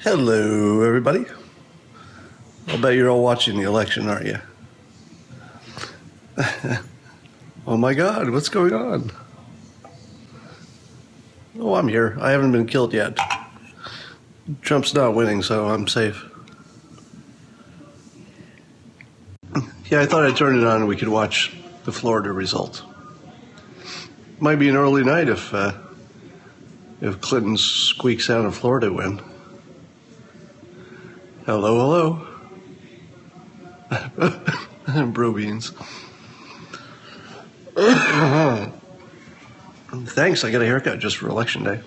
Hello, everybody. I'll bet you're all watching the election, aren't you? Oh my God, what's going on? Oh, I'm here. I haven't been killed yet. Trump's not winning, so I'm safe. Yeah, I thought I'd turn it on and we could watch the Florida results. Might be an early night if Clinton squeaks out a Florida win. Hello, hello. Bro beans. Thanks, I got a haircut just for election day.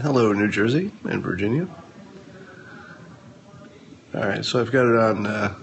Hello, New Jersey and Virginia. All right, so I've got it on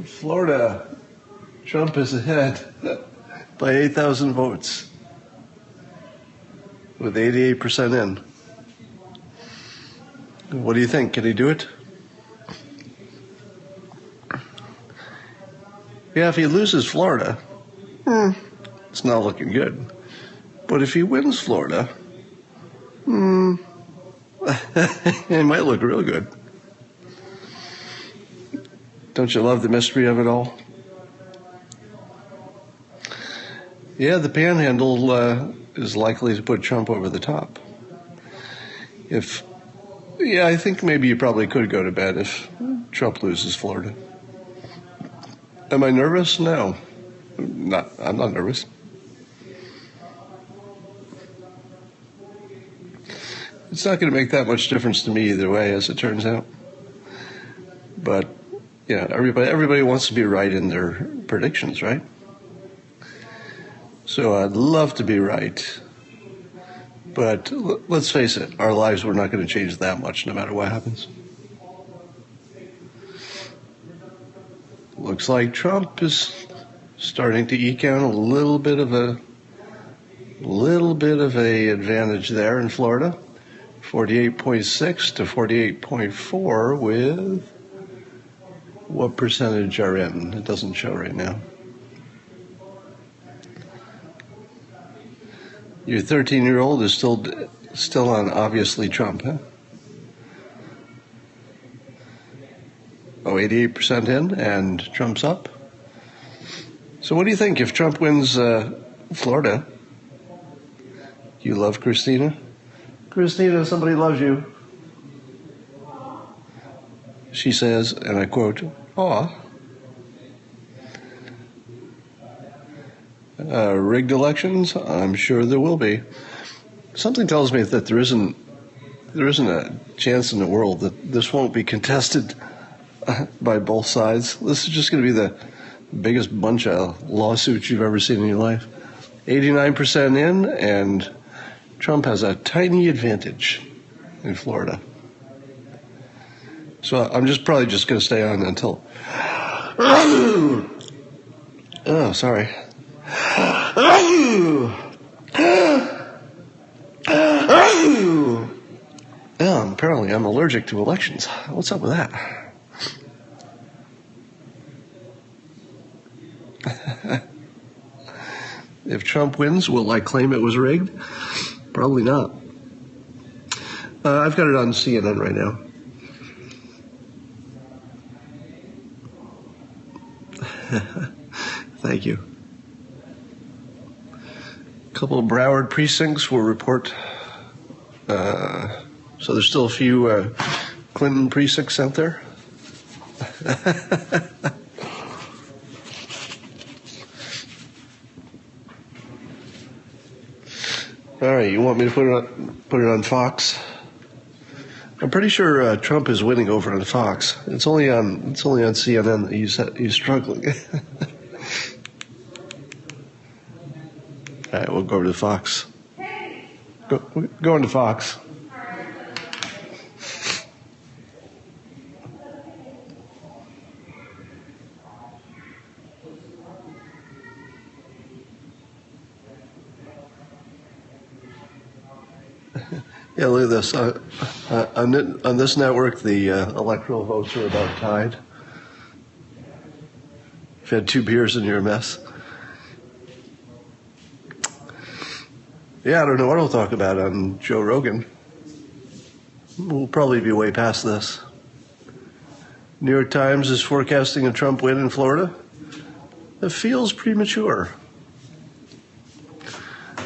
Florida. Trump is ahead by 8,000 votes with 88% in. What do you think? Can he do it? Yeah, if he loses Florida, it's not looking good. But if he wins Florida, it might look real good. Don't you love the mystery of it all? Yeah, the panhandle is likely to put Trump over the top. I think maybe you probably could go to bed if Trump loses Florida. Am I nervous? No. I'm not nervous. It's not going to make that much difference to me either way, as it turns out. But, yeah, everybody wants to be right in their predictions, right? So I'd love to be right. But let's face it, our lives were not going to change that much no matter what happens. Looks like Trump is starting to eke out a little bit of a advantage there in Florida. 48.6 to 48.4 with what percentage are in? It doesn't show right now. Your 13-year-old is still on obviously Trump, huh? Oh, 88% in and Trump's up. So what do you think if Trump wins Florida? You love Christina? Christina, somebody loves you. She says, and I quote, "Aw." Rigged elections? I'm sure there will be. Something tells me that there isn't a chance in the world that this won't be contested by both sides. This is just going to be the biggest bunch of lawsuits you've ever seen in your life. 89% in, and Trump has a tiny advantage in Florida. So I'm probably just going to stay on until. Oh, sorry. Yeah, apparently I'm allergic to elections. What's up with that? If Trump wins, will I claim it was rigged? Probably not. I've got it on CNN right now. Thank you. A couple of Broward precincts will report. So there's still a few Clinton precincts out there. All right, you want me to put it on Fox? I'm pretty sure Trump is winning over on Fox. It's only on CNN that he's struggling. All right, we'll go over to Fox. Go into Fox. Yeah, look at this. On this network, the electoral votes are about tied. If you had 2 beers and you're a mess. Yeah, I don't know what I'll talk about on Joe Rogan. We'll probably be way past this. New York Times is forecasting a Trump win in Florida. It feels premature,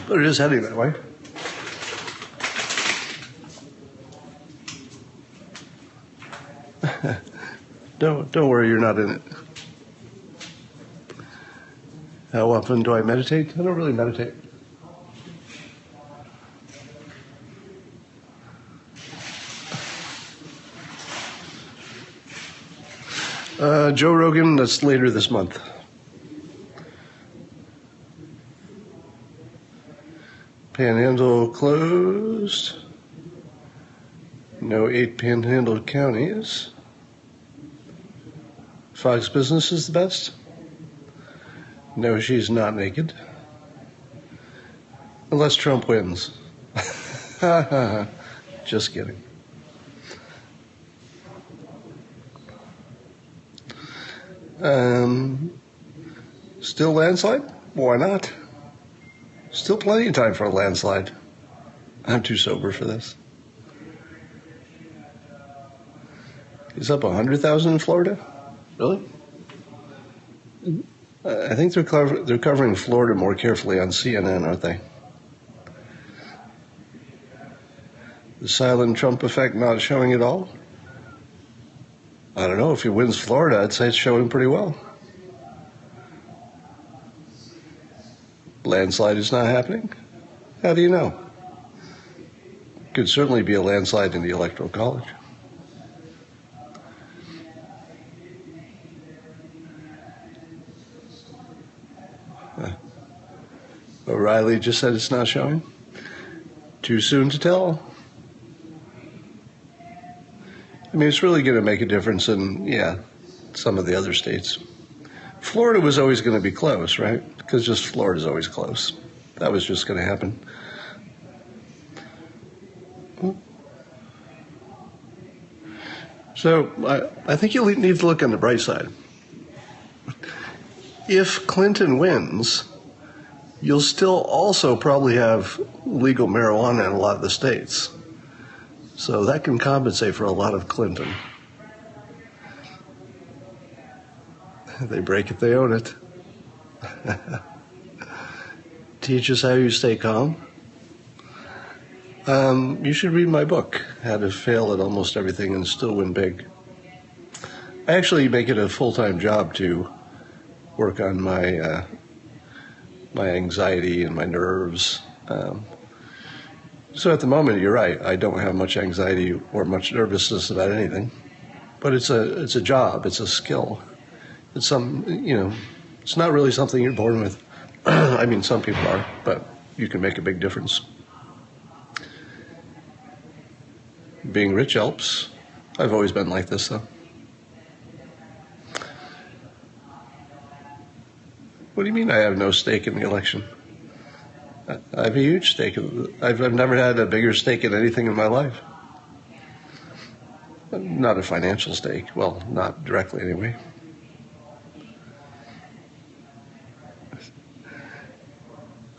but it is heading that way. Don't worry, you're not in it. How often do I meditate? I don't really meditate. Joe Rogan, that's later this month. Panhandle closed. No 8 panhandle counties. Fox Business is the best. No, she's not naked. Unless Trump wins. Just kidding. Still landslide? Why not? Still plenty of time for a landslide. I'm too sober for this. He's up 100,000 in Florida? Really? I think they're covering Florida more carefully on CNN, aren't they? The silent Trump effect not showing at all? I don't know. If he wins Florida, I'd say it's showing pretty well. Landslide is not happening? How do you know? Could certainly be a landslide in the Electoral College. O'Reilly just said it's not showing. Too soon to tell. I mean, it's really going to make a difference in, some of the other states. Florida was always going to be close, right? Because just Florida's always close. That was just going to happen. So I think you need to look on the bright side. If Clinton wins, you'll still also probably have legal marijuana in a lot of the states. So that can compensate for a lot of Clinton. They break it, they own it. Teach us how you stay calm. You should read my book, How to Fail at Almost Everything and Still Win Big. I actually make it a full-time job to work on my anxiety and my nerves. So at the moment, you're right. I don't have much anxiety or much nervousness about anything. But it's a job. It's a skill. It's it's not really something you're born with. I mean, some people are, but you can make a big difference. Being rich helps. I've always been like this, though. What do you mean I have no stake in the election? I have a huge stake. I've never had a bigger stake in anything in my life. Not a financial stake. Well, not directly anyway.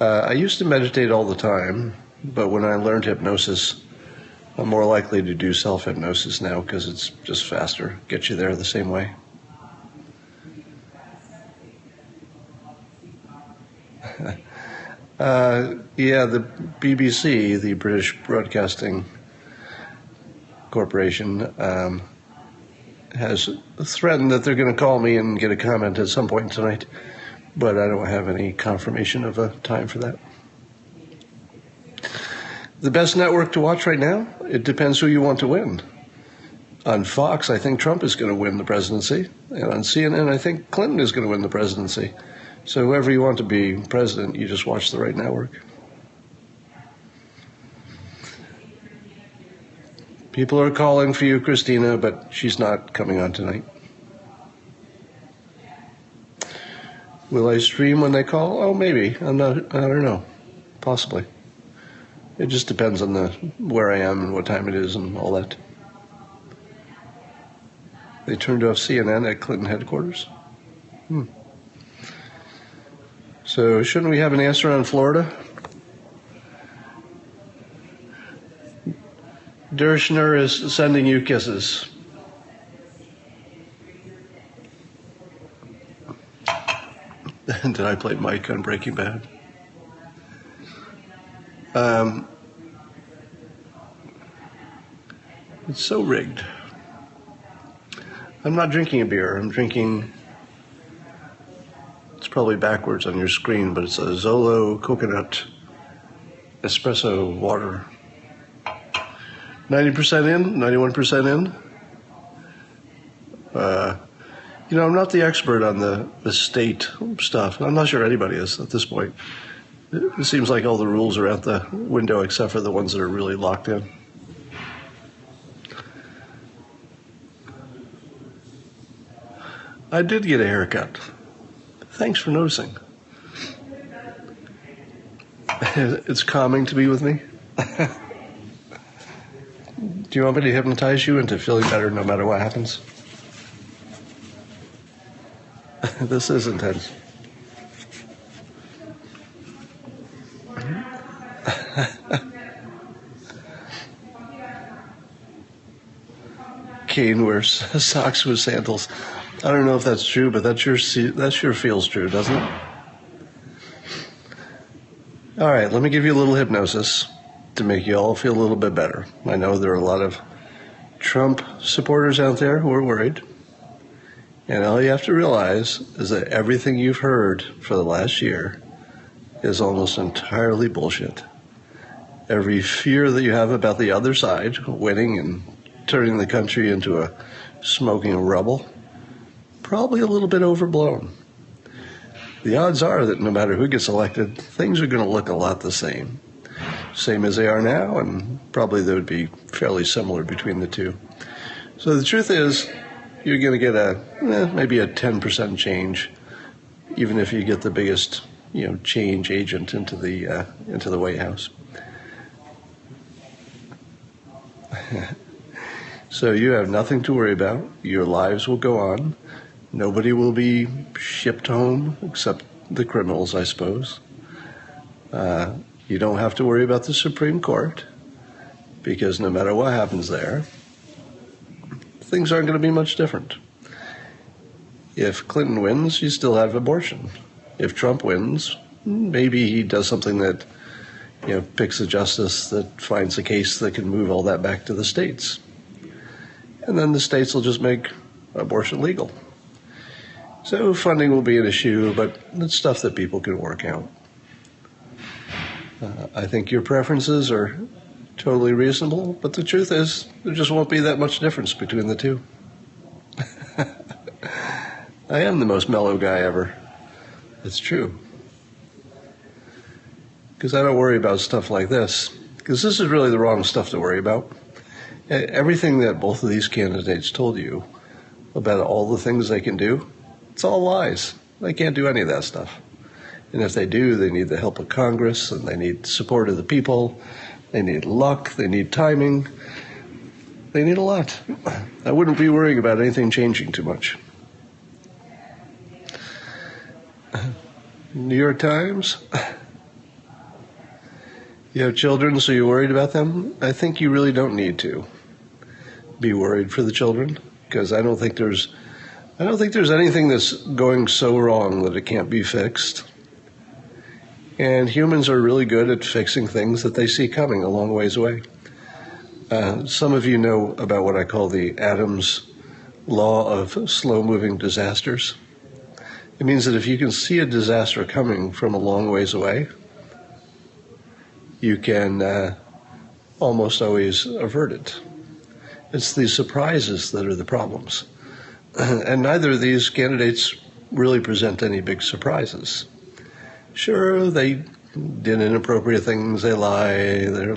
I used to meditate all the time, but when I learned hypnosis, I'm more likely to do self-hypnosis now because it's just faster, gets you there the same way. The BBC, the British Broadcasting Corporation, has threatened that they're going to call me and get a comment at some point tonight, but I don't have any confirmation of a time for that. The best network to watch right now? It depends who you want to win. On Fox, I think Trump is going to win the presidency, and on CNN, I think Clinton is going to win the presidency. So whoever you want to be president, you just watch the right network. People are calling for you, Christina, but she's not coming on tonight. Will I stream when they call? Oh, maybe. I don't know. Possibly. It just depends on where I am and what time it is and all that. They turned off CNN at Clinton headquarters. So shouldn't we have an answer on Florida? Dershner is sending you kisses. Did I play Mike on Breaking Bad? It's so rigged. I'm not drinking a beer. I'm drinking, it's probably backwards on your screen, but it's a Zolo coconut espresso water. 90% in, 91% in. I'm not the expert on the state stuff. I'm not sure anybody is at this point. It seems like all the rules are out the window except for the ones that are really locked in. I did get a haircut. Thanks for noticing. It's calming to be with me. Do you want me to hypnotize you into feeling better no matter what happens? This is intense. Kane wears socks with sandals. I don't know if that's true, but that sure feels true, doesn't it? All right, let me give you a little hypnosis to make you all feel a little bit better. I know there are a lot of Trump supporters out there who are worried. And all you have to realize is that everything you've heard for the last year is almost entirely bullshit. Every fear that you have about the other side winning and turning the country into a smoking rubble, probably a little bit overblown. The odds are that no matter who gets elected, things are going to look a lot the same. Same as they are now, and probably they would be fairly similar between the two. So the truth is, you're going to get maybe a 10% change, even if you get the biggest, change agent into the White House. So you have nothing to worry about. Your lives will go on. Nobody will be shipped home except the criminals, I suppose. You don't have to worry about the Supreme Court, because no matter what happens there, things aren't going to be much different. If Clinton wins, you still have abortion. If Trump wins, maybe he does something that, picks a justice that finds a case that can move all that back to the states. And then the states will just make abortion legal. So funding will be an issue, but it's stuff that people can work out. I think your preferences are totally reasonable, but the truth is, there just won't be that much difference between the two. I am the most mellow guy ever. It's true. Because I don't worry about stuff like this, because this is really the wrong stuff to worry about. Everything that both of these candidates told you about all the things they can do, it's all lies. They can't do any of that stuff. And if they do, they need the help of Congress, and they need support of the people. They need luck. They need timing. They need a lot. I wouldn't be worrying about anything changing too much. New York Times. You have children, so you're worried about them? I think you really don't need to be worried for the children, because I don't think there's anything that's going so wrong that it can't be fixed. And humans are really good at fixing things that they see coming a long ways away. Some of you know about what I call the Adams law of slow-moving disasters. It means that if you can see a disaster coming from a long ways away, you can almost always avert it. It's the surprises that are the problems. And neither of these candidates really present any big surprises. Sure, they did inappropriate things, they lie, they're